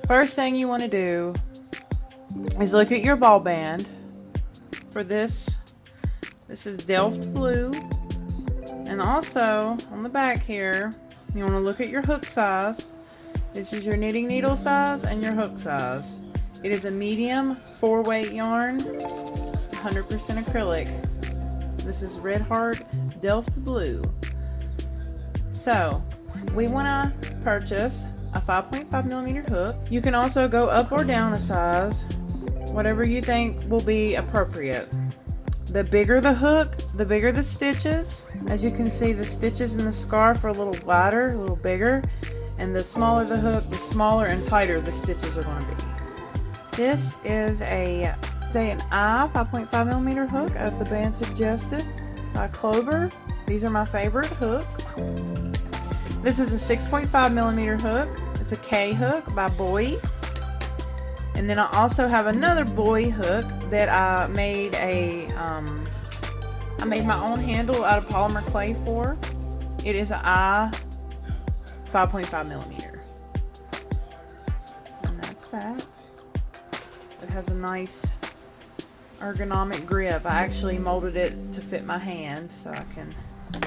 First thing you want to do is look at your ball band. For this is Delft blue, and also on the back here you want to look at your hook size. This is your knitting needle size and your hook size. It is a medium 4-weight yarn, 100% acrylic. This is Red Heart Delft blue. So we want to purchase a 5.5mm hook. You can also go up or down a size, whatever you think will be appropriate. The bigger the hook, the bigger the stitches. As you can see, the stitches in the scarf are a little wider, a little bigger, and the smaller the hook, the smaller and tighter the stitches are going to be. This is an I 5.5mm hook, as the band suggested, by Clover. These are my favorite hooks. This is a 6.5mm hook. It's a K hook by Boy. And then I also have another Boy hook that I made I made my own handle out of polymer clay for. It is an I 5.5mm. And that's that. It has a nice ergonomic grip. I actually molded it to fit my hand so I can.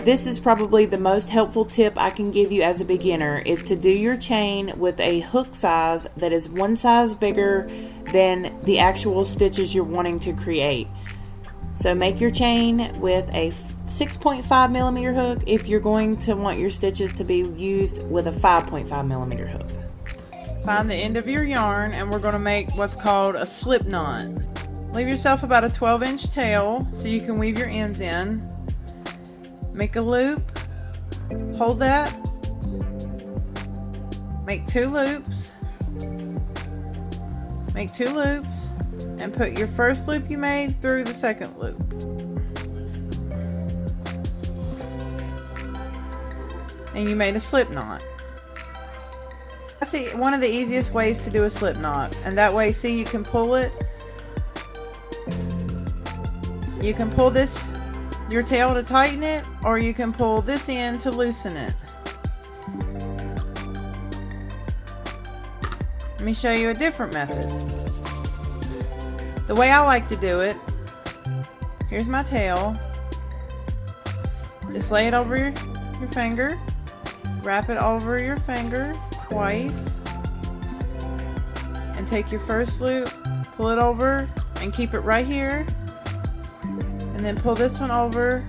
This is probably the most helpful tip I can give you as a beginner, is to do your chain with a hook size that is one size bigger than the actual stitches you're wanting to create. So make your chain with a 6.5mm hook if you're going to want your stitches to be used with a 5.5mm hook. Find the end of your yarn and we're going to make what's called a slip knot. Leave yourself about a 12-inch tail so you can weave your ends in. Make a loop, hold that, make 2 loops, and put your first loop you made through the second loop. And you made a slip knot. See, one of the easiest ways to do a slip knot, and that way, see, you can pull it. You can pull your tail to tighten it, or you can pull this in to loosen it. Let me show you a different method. The way I like to do it, here's my tail. Just lay it over your finger, wrap it over your finger twice, and take your first loop, pull it over, and keep it right here. And then pull this one over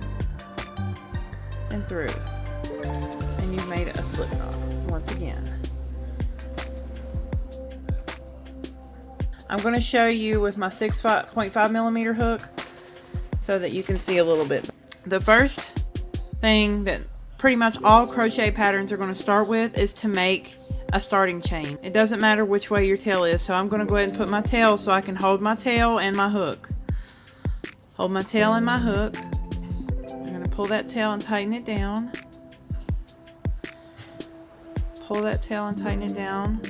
and through, and you've made a slip knot once again. I'm going to show you with my 6.5mm hook so that you can see a little bit. The first thing that pretty much all crochet patterns are going to start with is to make a starting chain. It doesn't matter which way your tail is, so I'm going to go ahead and put my tail so I can hold my tail and my hook. Hold my tail and my hook. I'm going to pull that tail and tighten it down. Pull that tail and tighten it down.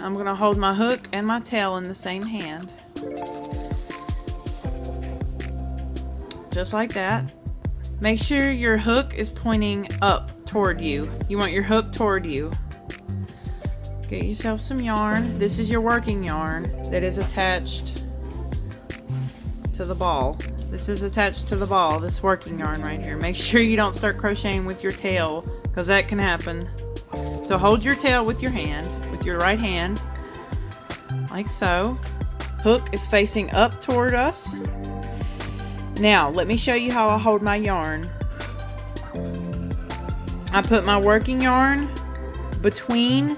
I'm going to hold my hook and my tail in the same hand. Just like that. Make sure your hook is pointing up toward you. You want your hook toward you. Get yourself some yarn. This is your working yarn that is attached to the ball. This is attached to the ball, this working yarn right here. Make sure you don't start crocheting with your tail, because that can happen. So hold your tail with your hand, with your right hand, like so. Hook is facing up toward us. Now, let me show you how I hold my yarn. I put my working yarn between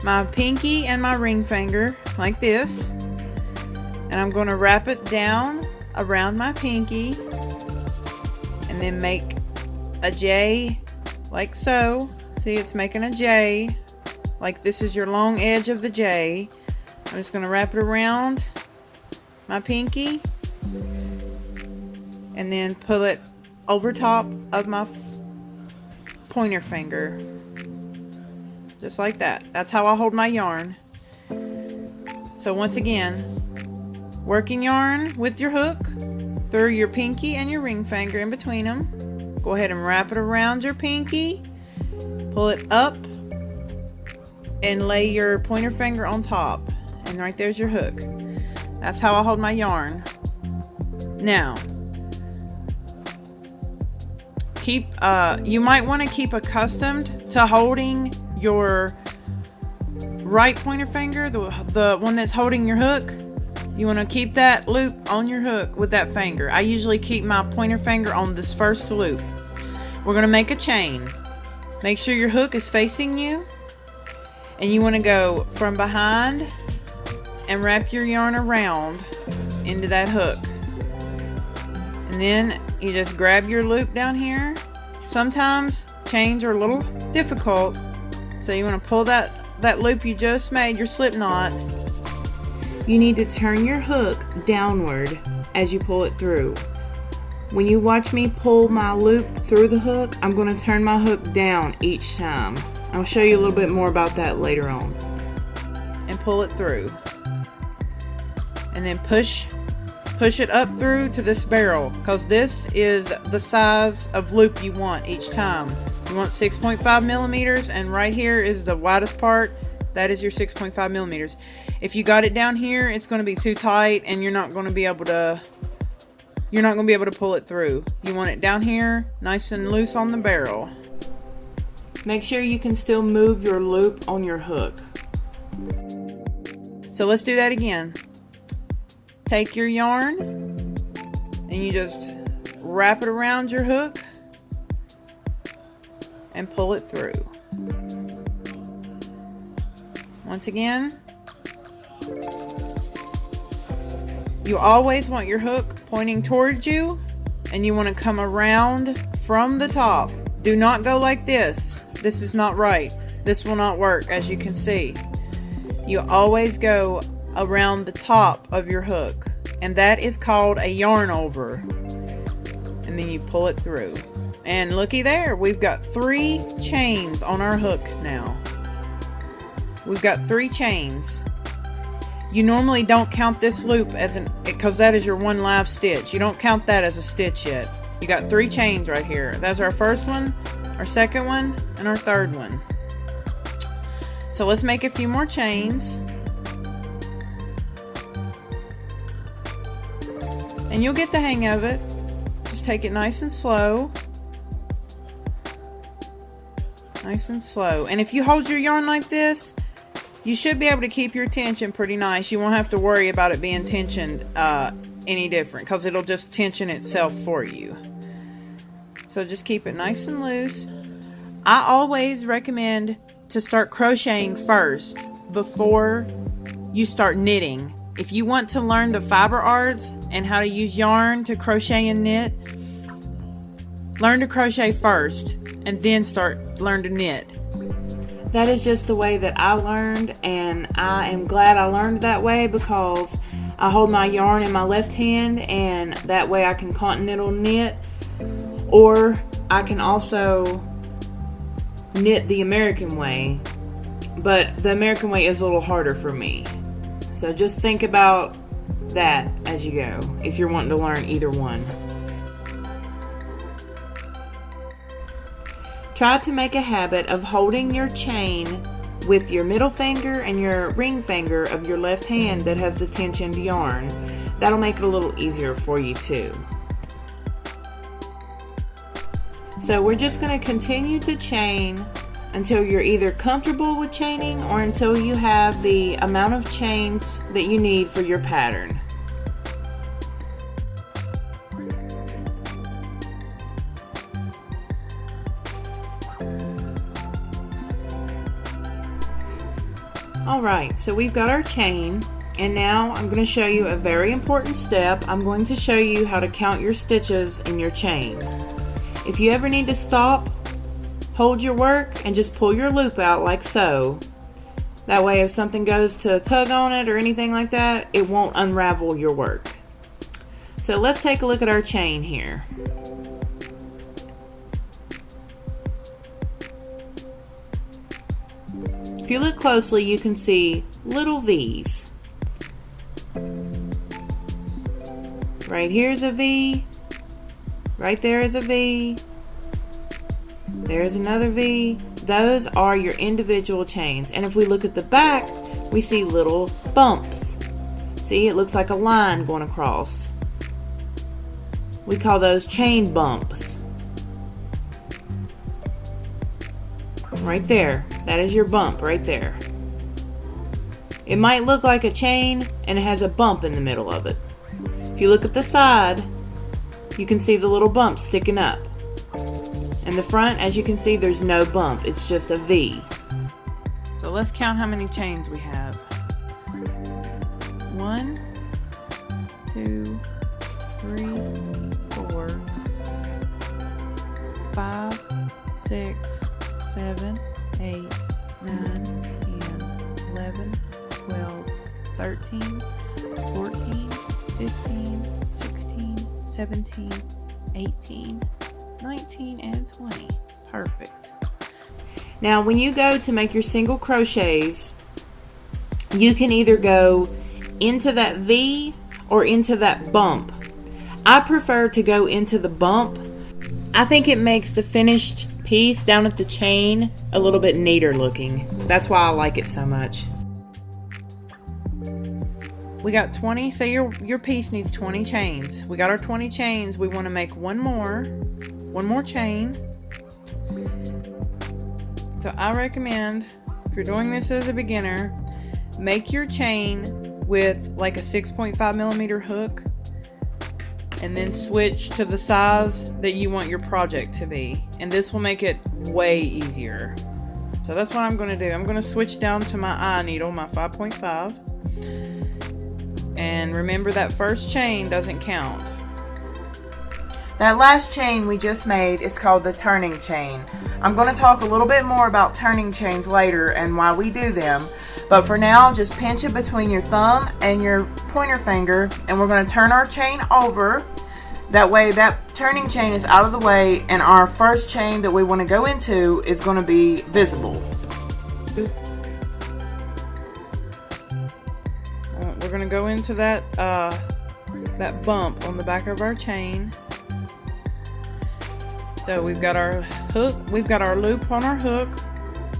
my pinky and my ring finger, like this. And I'm going to wrap it down around my pinky and then make a J like so. See, it's making a J, like this is your long edge of the J. I'm just going to wrap it around my pinky and then pull it over top of my pointer finger, just like that. That's how I hold my yarn. So once again, working yarn with your hook through your pinky and your ring finger in between them. Go ahead and wrap it around your pinky, pull it up, and lay your pointer finger on top. and right there's your hook. That's how I hold my yarn. Now, you might want to keep accustomed to holding your right pointer finger, the one that's holding your hook. You want to keep that loop on your hook with that finger. I usually keep my pointer finger on this first loop. We're going to make a chain. Make sure your hook is facing you, and you want to go from behind and wrap your yarn around into that hook. And then you just grab your loop down here. Sometimes chains are a little difficult, so you want to pull that loop you just made, your slip knot. You need to turn your hook downward as you pull it through. When you watch me pull my loop through the hook, I'm going to turn my hook down each time. I'll show you a little bit more about that later on. And pull it through. And then push it up through to this barrel, because this is the size of loop you want each time. You want 6.5 millimeters, and right here is the widest part. That is your 6.5 millimeters. If you got it down here, it's going to be too tight, and you're not going to be able to pull it through. You want it down here, nice and loose on the barrel. Make sure you can still move your loop on your hook. So let's do that again. Take your yarn and you just wrap it around your hook and pull it through. Once again, you always want your hook pointing towards you, and you want to come around from the top. Do not go like this. This is not right. This will not work, as you can see. You always go around the top of your hook, and that is called a yarn over. And then you pull it through, and looky there, we've got 3 chains on our hook now. We've got 3 chains. You normally don't count this loop as because that is your one live stitch. You don't count that as a stitch yet. You got 3 chains right here. That's our first one, our second one, and our third one. So let's make a few more chains. And you'll get the hang of it. Just take it nice and slow. Nice and slow. And if you hold your yarn like this, you should be able to keep your tension pretty nice. You won't have to worry about it being tensioned any different, because it'll just tension itself for you. So just keep it nice and loose. I always recommend to start crocheting first before you start knitting. If you want to learn the fiber arts and how to use yarn to crochet and knit, learn to crochet first and then learn to knit. That is just the way that I learned, and I am glad I learned that way, because I hold my yarn in my left hand, and that way I can continental knit, or I can also knit the American way, but the American way is a little harder for me. So just think about that as you go, if you're wanting to learn either one. Try to make a habit of holding your chain with your middle finger and your ring finger of your left hand that has the tensioned yarn. That'll make it a little easier for you too. So we're just going to continue to chain until you're either comfortable with chaining or until you have the amount of chains that you need for your pattern. Alright, so we've got our chain, and now I'm going to show you a very important step. I'm going to show you how to count your stitches in your chain. If you ever need to stop, hold your work and just pull your loop out like so. That way if something goes to tug on it or anything like that, it won't unravel your work. So let's take a look at our chain here. If you look closely, you can see little V's. Right here's a V. Right there is a V. There's another V. Those are your individual chains. And if we look at the back, we see little bumps. See, it looks like a line going across. We call those chain bumps. Right there. That is your bump right there. It might look like a chain and it has a bump in the middle of it. If you look at the side, you can see the little bump sticking up. In the front, as you can see, there's no bump. It's just a V. So let's count how many chains we have. 1, 2, 3, 4, 5, 6, 7, 8, 9, 10, 11, 12, 13, 14, 15, 16, 17, 18, 19, and 20. Perfect. Now when you go to make your single crochets, you can either go into that V or into that bump. I prefer to go into the bump. I think it makes the finished piece down at the chain a little bit neater looking. That's why I like it so much. We got 20, say your piece needs 20 chains. We got our 20 chains. We want to make one more chain. So I recommend, if you're doing this as a beginner, make your chain with like a 6.5 millimeter hook and then switch to the size that you want your project to be, and this will make it way easier. So that's what I'm going to do. I'm going to switch down to my eye needle, my 5.5, and remember that first chain doesn't count. That last chain we just made is called the turning chain. I'm going to talk a little bit more about turning chains later and why we do them, but for now just pinch it between your thumb and your pointer finger, and we're going to turn our chain over. That way that turning chain is out of the way and our first chain that we want to go into is going to be visible. We're going to go into that bump on the back of our chain. So we've got our hook, we've got our loop on our hook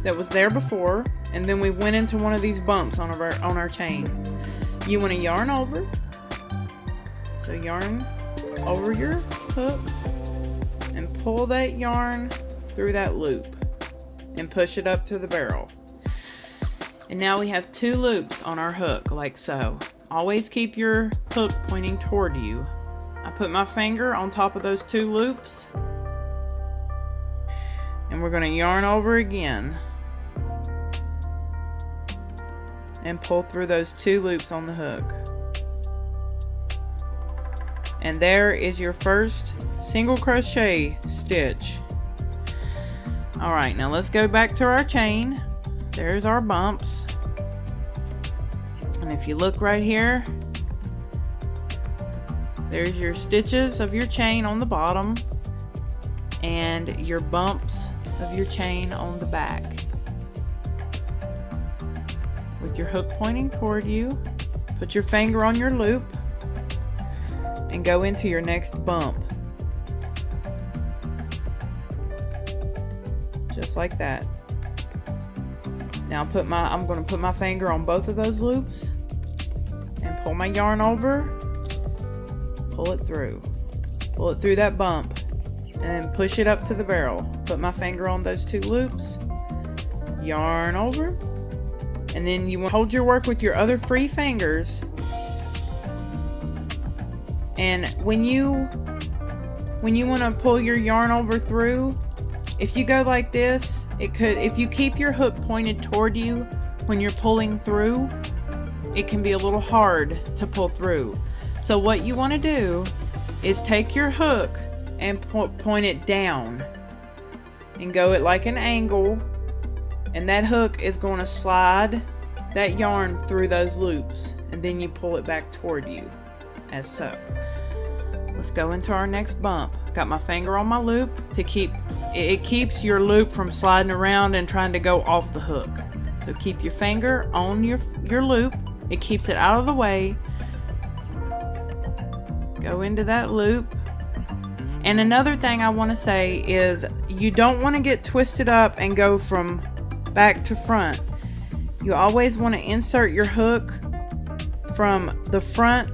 that was there before, and then we went into one of these bumps on our chain. You want to yarn over. So yarn over your hook and pull that yarn through that loop and push it up to the barrel. And now we have 2 loops on our hook, like so. Always keep your hook pointing toward you. I put my finger on top of those 2 loops, and we're going to yarn over again and pull through those 2 loops on the hook. And there is your first single crochet stitch. Alright, now let's go back to our chain. There's our bumps. And if you look right here, there's your stitches of your chain on the bottom and your bumps of your chain on the back. With your hook pointing toward you, put your finger on your loop and go into your next bump. Just like that. Now I'm going to put my finger on both of those loops and pull my yarn over, pull it through that bump, and push it up to the barrel. Put my finger on those 2 loops, yarn over, and then you want to hold your work with your other free fingers. And when you want to pull your yarn over through, if you go like this, if you keep your hook pointed toward you when you're pulling through, it can be a little hard to pull through. So what you want to do is take your hook and point it down and go at like an angle, and that hook is going to slide that yarn through those loops, and then you pull it back toward you as so. Let's go into our next bump. Got my finger on my loop to keeps your loop from sliding around and trying to go off the hook. So keep your finger on your loop. It keeps it out of the way. Go into that loop. And another thing I want to say is you don't want to get twisted up and go from back to front. You always want to insert your hook from the front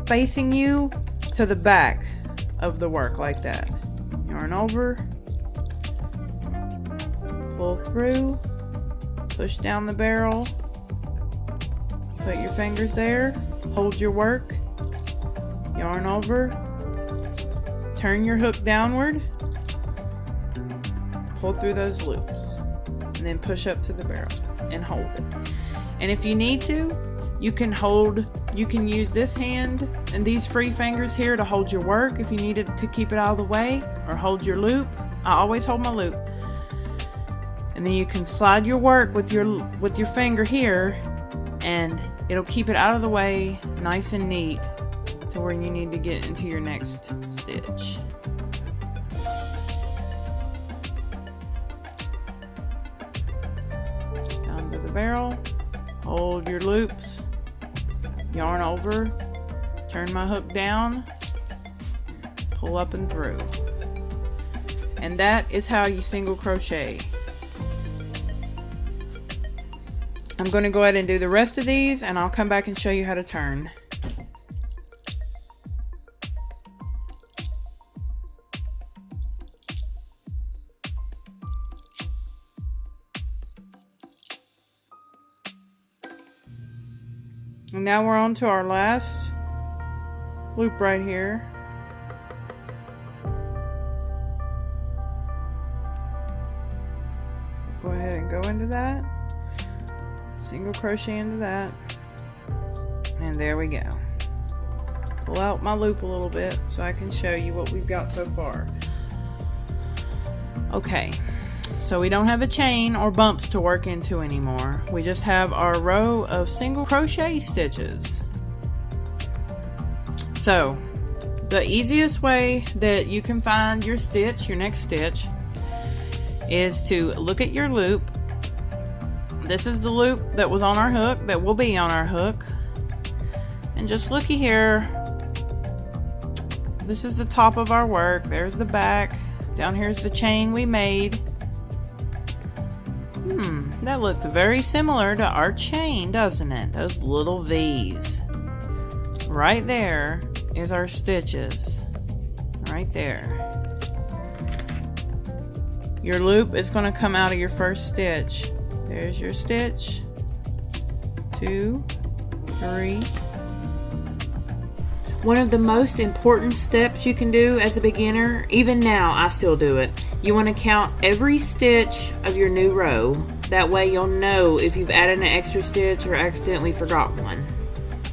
facing you to the back of the work like that. Yarn over, pull through, push down the barrel, put your fingers there, hold your work, yarn over, turn your hook downward, pull through those loops, and then push up to the barrel and hold it. And if you need to, you can use this hand and these free fingers here to hold your work if you needed to keep it out of the way, or hold your loop. I always hold my loop. And then you can slide your work with your finger here, and it'll keep it out of the way, nice and neat, to where you need to get into your next stitch. Down to the barrel, hold your loops, yarn over, turn my hook down, pull up and through. And that is how you single crochet. I'm going to go ahead and do the rest of these, and I'll come back and show you how to turn. And now we're on to our last loop right here. Go ahead and go into that. Single crochet into that, and there we go. Pull out my loop a little bit so I can show you what we've got so far. Okay, so we don't have a chain or bumps to work into anymore. We just have our row of single crochet stitches. So the easiest way that you can find your stitch, your next stitch, is to look at your loop. This is the loop that was on our hook, that will be on our hook. And just looky here. This is the top of our work. There's the back. Down here's the chain we made. That looks very similar to our chain, doesn't it? Those little V's. Right there is our stitches. Right there. Your loop is going to come out of your first stitch. There's your stitch, 2, 3. One of the most important steps you can do as a beginner, even now I still do it, you want to count every stitch of your new row. That way you'll know if you've added an extra stitch or accidentally forgot one.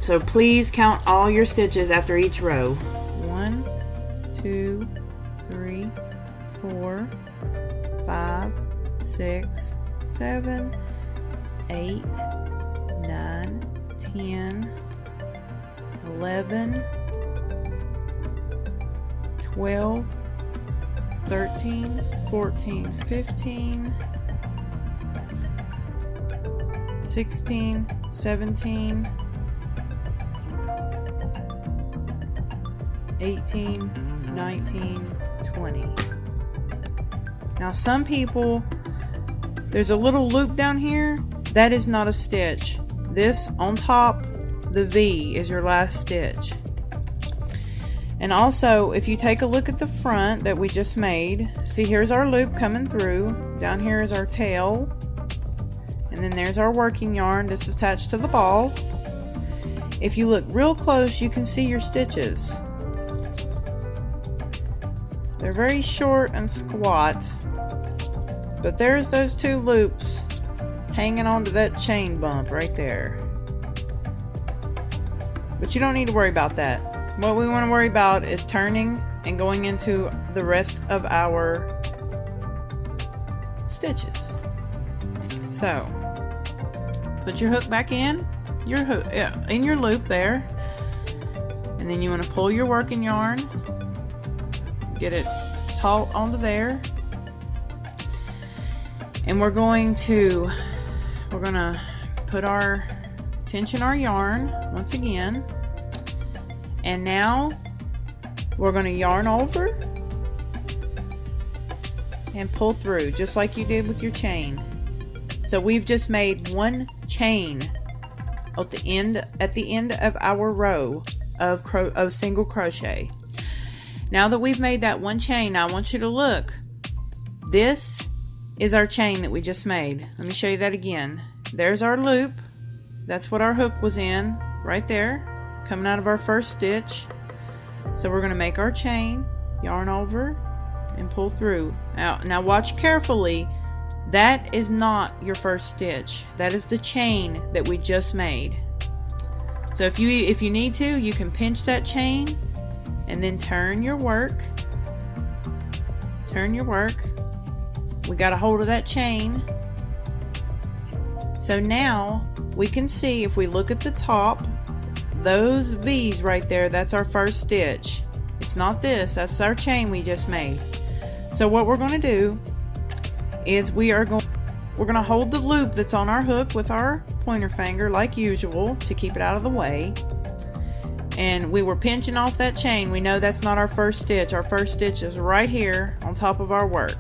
So please count all your stitches after each row. 1, 2, 3, 4, 5, 6, 7, 8, 9, 10, 11, 12, 13, 14, 15, 16, 17, 18, 19, 20. Now some people, there's a little loop down here. That is not a stitch. This on top, the V, is your last stitch. And also, if you take a look at the front that we just made, see, here's our loop coming through. Down here is our tail. And then there's our working yarn. This is attached to the ball. If you look real close, you can see your stitches. They're very short and squat. But there's those 2 loops hanging onto that chain bump right there. But you don't need to worry about that. What we want to worry about is turning and going into the rest of our stitches. So, put your hook back in your loop there, and then you want to pull your working yarn, get it taut onto there, and we're gonna tension our yarn once again. And now we're going to yarn over and pull through just like you did with your chain. So we've just made one chain at the end of our row of single crochet. Now that we've made that one chain, I want you to look. This is our chain that we just made. Let me show you that again. There's our loop. That's what our hook was in right there, coming out of our first stitch. So we're going to make our chain, yarn over, and pull through. Now watch carefully. That is not your first stitch. That is the chain that we just made. So if you need to, you can pinch that chain and then turn your work. Turn your work. We got a hold of that chain. So now we can see, if we look at the top, those V's right there, that's our first stitch. It's not this, that's our chain we just made. So what we're going to do is we're going to hold the loop that's on our hook with our pointer finger like usual to keep it out of the way. And we were pinching off that chain. We know that's not our first stitch. Our first stitch is right here on top of our work.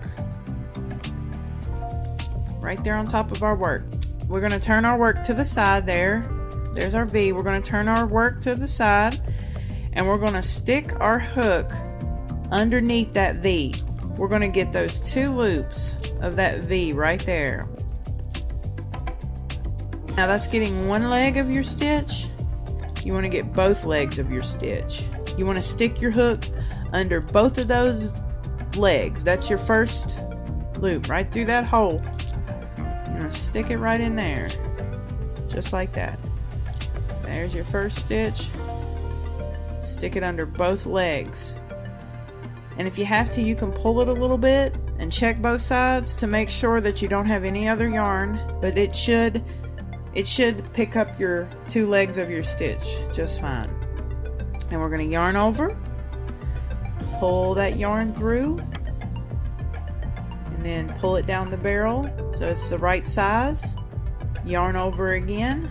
Right there on top of our work. We're going to turn our work to the side there. There's our V. We're going to turn our work to the side, and we're going to stick our hook underneath that V. We're going to get those two loops of that V right there. Now that's getting one leg of your stitch. You want to get both legs of your stitch. You want to stick your hook under both of those legs. That's your first loop, right through that hole. You're going to stick it right in there, just like that. There's your first stitch. Stick it under both legs. And if you have to, you can pull it a little bit and check both sides to make sure that you don't have any other yarn, but it should pick up your two legs of your stitch just fine. And we're going to yarn over, pull that yarn through, and then pull it down the barrel so it's the right size. Yarn over again,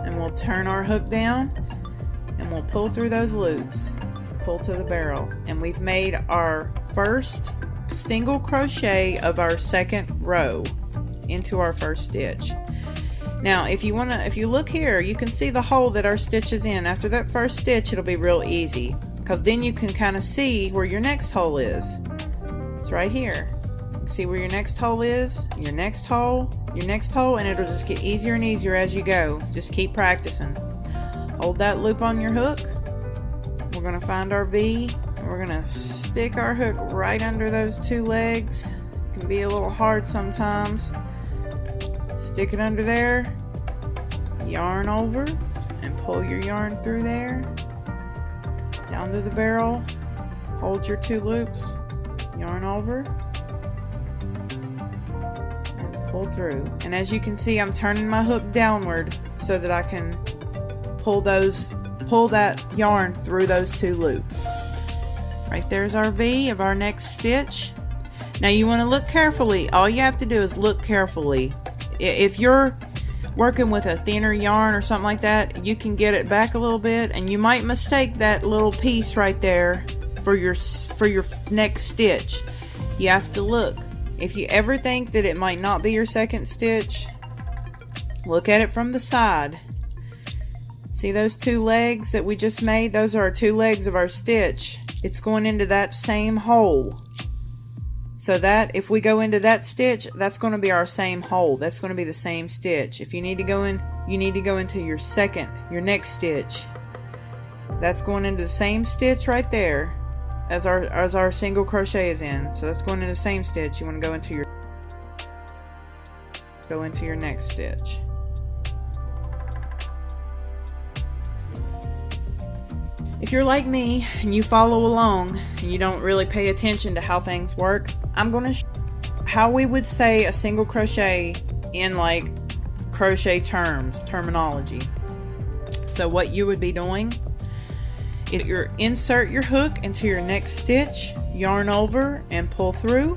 and we'll turn our hook down and we'll pull through those loops, pull to the barrel, and we've made our first single crochet of our second row into our first stitch. Now if you look here, you can see the hole that our stitch is in. After that first stitch, it'll be real easy, because then you can kind of see where your next hole is. It's right here. You can see where your next hole is, your next hole, and it'll just get easier and easier as you go. Just keep practicing. Hold that loop on your hook. We're going to find our V, and we're going to stick our hook right under those two legs. It can be a little hard sometimes. Stick it under there, yarn over, and pull your yarn through there, down to the barrel, hold your two loops, yarn over, and pull through. And as you can see, I'm turning my hook downward so that I can pull that yarn through those two loops. Right there's our V of our next stitch. Now you want to look carefully. All you have to do is look carefully. If you're working with a thinner yarn or something like that, you can get it back a little bit, and you might mistake that little piece right there for your next stitch. You have to look. If you ever think that it might not be your second stitch, look at it from the side. See those two legs that we just made? Those are our two legs of our stitch. It's going into that same hole. So that if we go into that stitch, that's going to be our same hole. That's going to be the same stitch. If you need to go in, you need to go into your next stitch. That's going into the same stitch right there as our single crochet is in. So that's going into the same stitch. You want to go into your next stitch. If you're like me and you follow along and you don't really pay attention to how things work, I'm going to show how we would say a single crochet in like crochet terminology. So what you would be doing is you insert your hook into your next stitch, yarn over and pull through,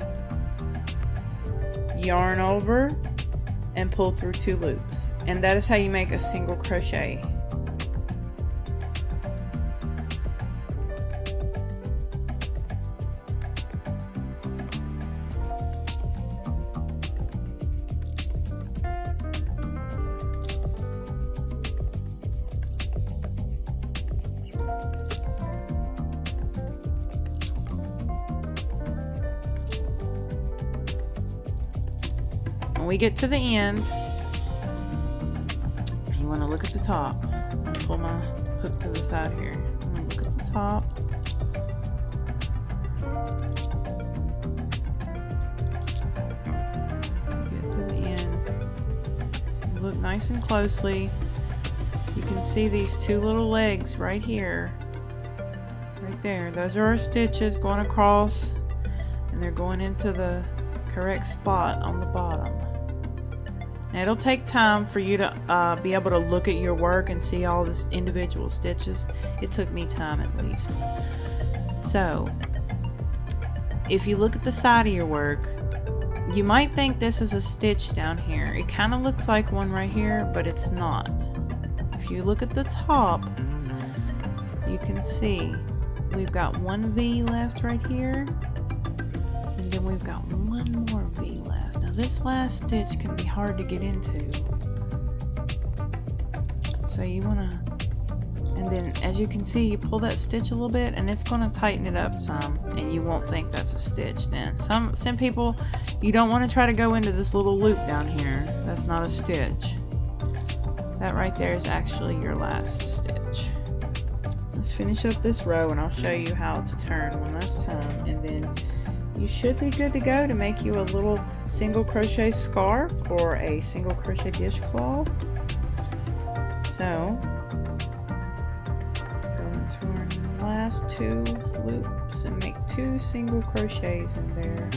yarn over and pull through two loops. And that is how you make a single crochet. when we get to the end, you want to look at the top. Pull my hook to the side here. I'm going to look at the top. Get to the end. Look nice and closely. You can see these two little legs right here. Right there. Those are our stitches going across, and they're going into the correct spot on the bottom. Now it'll take time for you to be able to look at your work and see all the individual stitches. It took me time at least. So if you look at the side of your work, you might think this is a stitch down here. It kind of looks like one right here, but it's not. If you look at the top, you can see we've got one V left right here, and then we've got one more V left. Now this last stitch can be hard to get into, so you want to, and then as you can see, you pull that stitch a little bit and it's going to tighten it up some, and you won't think that's a stitch then. Some people, you don't want to try to go into this little loop down here. That's not a stitch. That right there is actually your last stitch. Let's finish up this row and I'll show you how to turn one last time, and then you should be good to go to make you a little single crochet scarf or a single crochet dishcloth. So go and turn the last two loops and make 2 single crochets in there.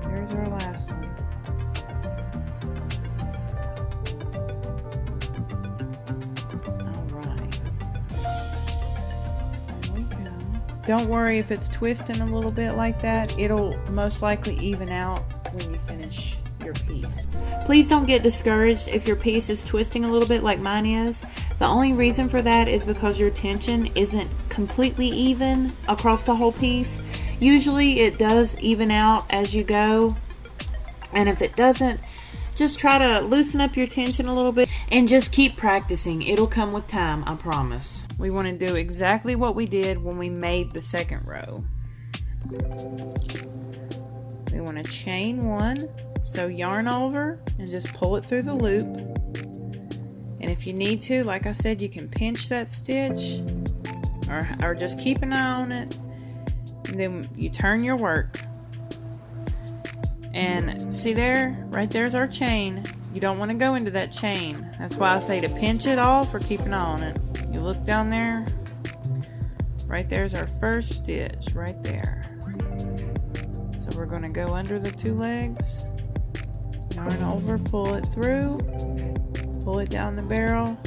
There's our last one. Don't worry if it's twisting a little bit like that. It'll most likely even out when you finish your piece. Please don't get discouraged if your piece is twisting a little bit like mine is. The only reason for that is because your tension isn't completely even across the whole piece. Usually it does even out as you go, and if it doesn't, just try to loosen up your tension a little bit and just keep practicing. It'll come with time, I promise. We want to do exactly what we did when we made the second row. We want to chain 1, so yarn over and just pull it through the loop. And if you need to, like I said, you can pinch that stitch or just keep an eye on it. And then you turn your work. And see there, right there's our chain. You don't want to go into that chain. That's why I say to pinch it off or keep an eye on it. You look down there, right there's our first stitch, right there. So we're going to go under the 2 legs, yarn over, pull it through, pull it down the barrel,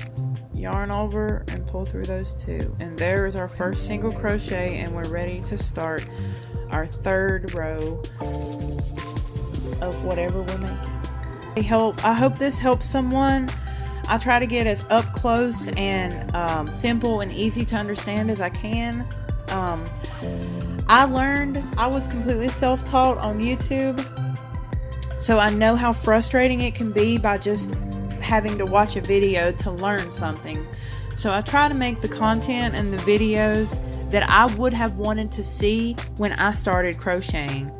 yarn over, and pull through those 2. And there is our first single crochet, and we're ready to start our 3rd row of whatever we're making. I hope this helps someone. I try to get as up close and simple and easy to understand as I can. I was completely self-taught on YouTube, so I know how frustrating it can be by just having to watch a video to learn something. So I try to make the content and the videos that I would have wanted to see when I started crocheting.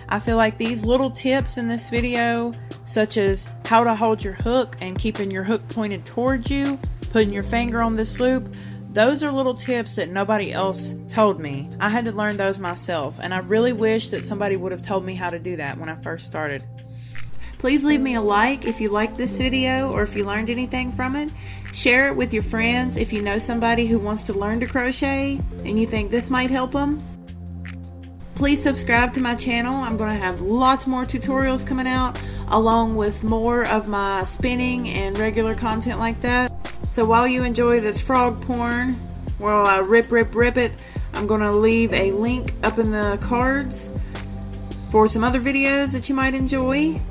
I feel like these little tips in this video, such as how to hold your hook and keeping your hook pointed towards you, putting your finger on this loop, those are little tips that nobody else told me. I had to learn those myself, and I really wish that somebody would have told me how to do that when I first started. Please leave me a like if you liked this video or if you learned anything from it. Share it with your friends if you know somebody who wants to learn to crochet and you think this might help them. Please subscribe to my channel. I'm going to have lots more tutorials coming out, along with more of my spinning and regular content like that. So while you enjoy this frog porn, while I rip it, I'm going to leave a link up in the cards for some other videos that you might enjoy.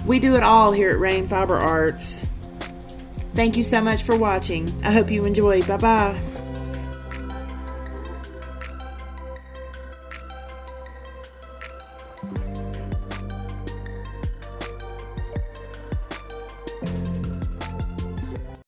We do it all here at Rayne Fiber Arts. Thank you so much for watching. I hope you enjoyed. Bye-bye.